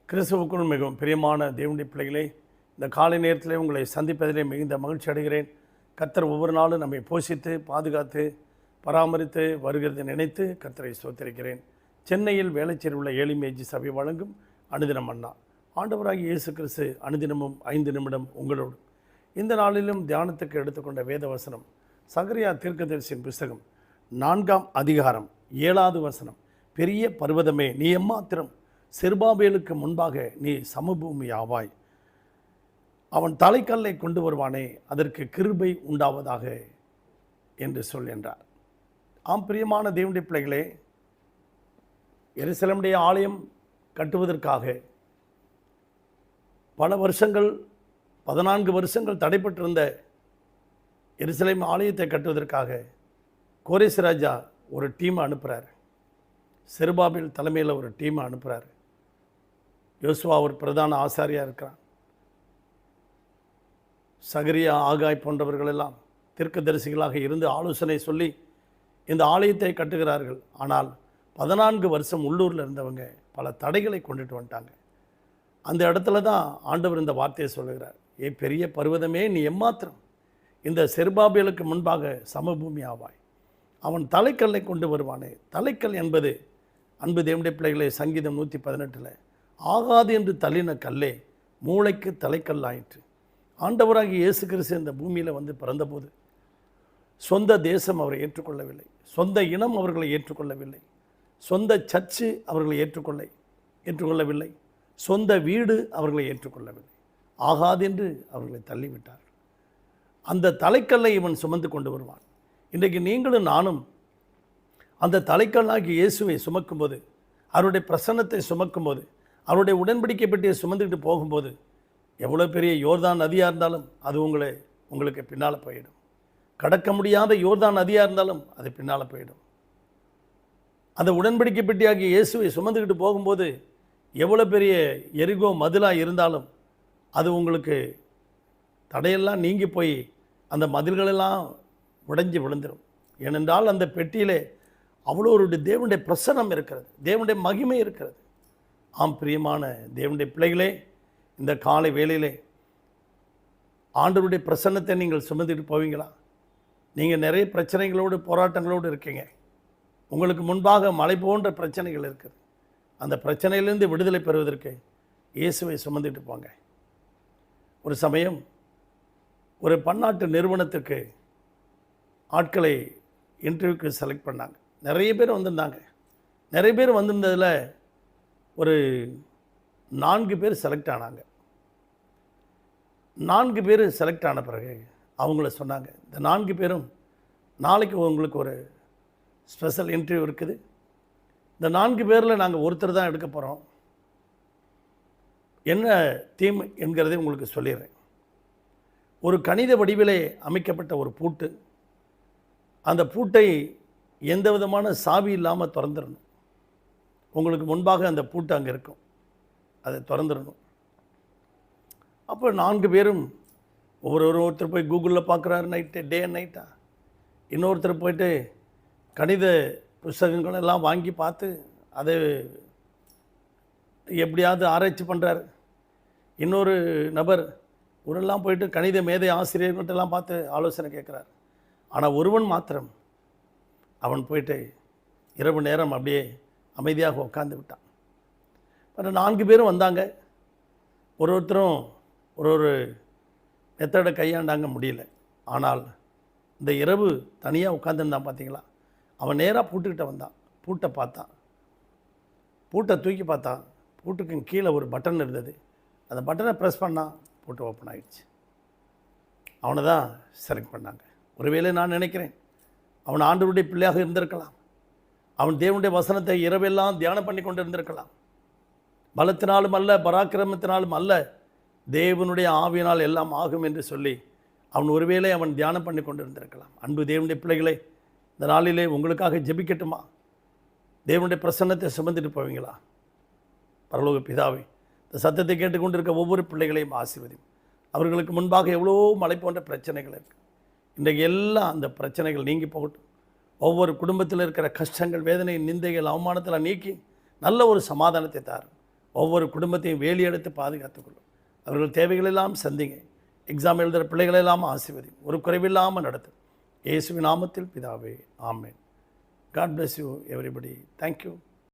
கிறிஸ்துவுக்குள் மிகவும் பிரியமான தேவனுடைய பிள்ளைகளே, இந்த காலை நேரத்திலே உங்களை சந்திப்பதிலே மிகுந்த மகிழ்ச்சி அடைகிறேன். கர்த்தர் ஒவ்வொரு நாளும் நம்மை போஷித்து பாதுகாத்து பராமரித்து வருகிறதை நினைத்து கர்த்தரை ஸ்தோத்திரிக்கிறேன். சென்னையில் வேளச்சேரியில் உள்ள ஏலிமேஜி சபை வழங்கும் அனுதினம் மன்னா. ஆண்டவராகிய இயேசு கிறிஸ்து அனுதினமும் 5 நிமிடம் உங்களோடு. இந்த நாளிலும் தியானத்துக்கு எடுத்துக்கொண்ட வேத வசனம் சகரியா தீர்க்கதரிசியின் புஸ்தகம் 4ஆம் அதிகாரம் 7வது வசனம். பெரிய பர்வதமே, நீ எம்மாத்திரம்? செருபாபேலுக்கு முன்பாக நீ சமபூமி ஆவாய். அவன் தலைக்கல்லை கொண்டு வருவானே, அதற்கு கிருபை உண்டாவதாக என்று என்றார். ஆம் பிரியமான தேவனுடைய பிள்ளைகளே, எருசலேமுடைய ஆலயம் கட்டுவதற்காக பல வருஷங்கள் 14 வருஷங்கள் தடைப்பட்டிருந்த எருசலேம் ஆலயத்தை கட்டுவதற்காக கோரேஸ் ராஜா ஒரு டீமை அனுப்புகிறார். செருபாபேல் தலைமையில் ஒரு டீமை அனுப்புகிறார். யோசுவா ஒரு பிரதான ஆசாரியாக இருக்கிறான். சகரியா, ஆகாய் போன்றவர்களெல்லாம் தீர்க்கதரிசிகளாக இருந்து ஆலோசனை சொல்லி இந்த ஆலயத்தை கட்டுகிறார்கள். ஆனால் 14 வருஷம் உள்ளூரில் இருந்தவங்க பல தடைகளை கொண்டுட்டு வந்துட்டாங்க. அந்த இடத்துல தான் ஆண்டவர் இந்த வார்த்தையை சொல்லுகிறார். ஏ பெரிய பர்வதமே, நீ எம்மாத்திரம்? இந்த செருபாபேலுக்கு முன்பாக சமபூமி ஆவாய். அவன் தலைக்கல்லை கொண்டு வருவானே. தலைக்கல் என்பது அன்பு தேவனுடைய பிள்ளைகளை சங்கீதம் 118 ஆகாது என்று தள்ளின கல்லே மூளைக்கு தலைக்கல் ஆயிற்று. ஆண்டவராகிய இயேசு கிறிஸ்து இந்த பூமியில் வந்து பிறந்தபோது சொந்த தேசம் அவரை ஏற்றுக்கொள்ளவில்லை, சொந்த இனம் அவர்களை ஏற்றுக்கொள்ளவில்லை, சொந்த சர்ச்சு அவர்களை ஏற்றுக்கொள்ளவில்லை, சொந்த வீடு அவர்களை ஏற்றுக்கொள்ளவில்லை. ஆகாது என்று அவர்களை தள்ளிவிட்டார். அந்த தலைக்கல்லை இவன் சுமந்து கொண்டு வருவான். இன்றைக்கு நீங்களும் நானும் அந்த தலைக்கல்லாகி இயேசுவை சுமக்கும்போது, அவருடைய பிரசன்னத்தை சுமக்கும்போது, அவருடைய உடன்படிக்கை பெட்டியை சுமந்துக்கிட்டு போகும்போது, எவ்வளோ பெரிய யோர்தான் நதியாக இருந்தாலும் அது உங்களுக்கு பின்னால் போயிடும். கடக்க முடியாத யோர்தான் நதியாக இருந்தாலும் அது பின்னால் போயிடும். அந்த உடன்படிக்கை பெட்டியாகிய இயேசுவை சுமந்துக்கிட்டு போகும்போது எவ்வளோ பெரிய எரிகோ மதிலாக இருந்தாலும் அது உங்களுக்கு தடையெல்லாம் நீங்கி போய் அந்த மதில்களெல்லாம் உடைஞ்சி விழுந்துடும். ஏனென்றால் அந்த பெட்டியிலே அவ்வளோ ஒரு தேவனுடைய பிரசன்னம் இருக்கிறது, தேவனுடைய மகிமை இருக்கிறது. ஆம் பிரியமான தேவனுடைய பிள்ளைகளே, இந்த காலை வேளையிலே ஆண்டவருடைய பிரசன்னத்தை நீங்கள் சுமந்துட்டு போவீங்களா? நீங்கள் நிறைய பிரச்சனைகளோடு போராட்டங்களோடு இருக்கீங்க. உங்களுக்கு முன்பாக மலை போன்ற பிரச்சனைகள் இருக்குது. அந்த பிரச்சனையிலேருந்து விடுதலை பெறுவதற்கு இயேசுவை சுமந்துட்டு போங்க. ஒரு சமயம் ஒரு பன்னாட்டு நிறுவனத்துக்கு ஆட்களை இன்டர்வியூக்கு செலக்ட் பண்ணாங்க. நிறைய பேர் வந்திருந்தாங்க. நிறைய பேர் வந்திருந்ததில் ஒரு 4 பேர் செலக்ட் ஆனாங்க. 4 பேர் செலக்ட் ஆன பிறகு அவங்கள சொன்னாங்க, இந்த 4 பேரும் நாளைக்கு உங்களுக்கு ஒரு ஸ்பெஷல் இன்டர்வியூ இருக்குது. இந்த 4 பேரில் நாங்கள் ஒருத்தர் தான் எடுக்க போகிறோம். என்ன தீம் என்கிறதை உங்களுக்கு சொல்லிடுறேன். ஒரு கணித வடிவிலே அமைக்கப்பட்ட ஒரு பூட்டு. அந்த பூட்டை எந்த விதமான சாவி இல்லாமல் திறந்துடணும். உங்களுக்கு முன்பாக அந்த பூட்டு அங்கே இருக்கும், அதை திறந்துடணும். அப்போ 4 பேரும் ஒருத்தர் போய் கூகுளில் பார்க்குறாரு, டே அண்ட் நைட்டாக. இன்னொருத்தர் போய்ட்டு கணித புஸ்தகங்களெல்லாம் வாங்கி பார்த்து அதை எப்படியாவது ஆராய்ச்சி பண்ணுறாரு. இன்னொரு நபர் ஊரெல்லாம் போயிட்டு கணித மேதை ஆசிரியர்கள்ட்டெல்லாம் பார்த்து ஆலோசனை கேட்குறார். ஆனால் ஒருவன் மாத்திரம் அவன் போயிட்டு இரவு நேரம் அப்படியே அமைதியாக உட்காந்து விட்டான். மற்ற 4 பேரும் வந்தாங்க. ஒருத்தரும் ஒரு மெத்தடை கையாண்டாங்க, முடியல. ஆனால் இந்த இரவு தனியாக உட்காந்துருந்தான் பார்த்தீங்களா, அவன் நேராக பூட்டுக்கிட்ட வந்தான். பூட்டை பார்த்தான், பூட்டை தூக்கி பார்த்தான். பூட்டுக்கு கீழே ஒரு பட்டன் இருந்தது. அந்த பட்டனை ப்ரெஸ் பண்ணால் பூட்டு ஓப்பன் ஆகிடுச்சு. அவனை தான் செலக்ட் பண்ணாங்க. ஒருவேளை நான் நினைக்கிறேன், அவன் ஆண்டவருடைய பிள்ளையாக இருந்திருக்கலாம். அவன் தேவனுடைய வசனத்தை இரவெல்லாம் தியானம் பண்ணி கொண்டு இருந்திருக்கலாம். பலத்தினாலும் அல்ல, பராக்கிரமத்தினாலும் அல்ல, தேவனுடைய ஆவியினால் எல்லாம் ஆகும் என்று சொல்லி அவன் ஒருவேளை அவன் தியானம் பண்ணி கொண்டு இருந்திருக்கலாம். அன்பு தேவனுடைய பிள்ளைகளை, இந்த நாளிலே உங்களுக்காக ஜெபிக்கட்டுமா? தேவனுடைய பிரசன்னத்தை சுமந்துட்டு போவீங்களா? பரலோக பிதாவே, இந்த சத்தத்தை கேட்டுக்கொண்டிருக்க ஒவ்வொரு பிள்ளைகளையும் ஆசீர்வதியும். அவர்களுக்கு முன்பாக எவ்வளோ மலை போன்ற பிரச்சனைகள் இருக்குது. இன்றைக்கு எல்லாம் அந்த பிரச்சனைகள் நீங்கி போகட்டும். ஒவ்வொரு குடும்பத்தில் இருக்கிற கஷ்டங்கள், வேதனை, நிந்தைகள், அவமானத்தில் நீக்கி நல்ல ஒரு சமாதானத்தை தாரும். ஒவ்வொரு குடும்பத்தையும் வேலி எடுத்து பாதுகாத்துக்கொள்ளும். அவர்கள் தேவைகளெல்லாம் சந்திங்க. எக்ஸாம் எழுதுகிற பிள்ளைகளெல்லாம் ஆசீர்வதி. ஒரு குறைவில்லாமல் நடத்தும். இயேசுவின் நாமத்தில் பிதாவே, ஆமென். God bless you everybody. Thank you.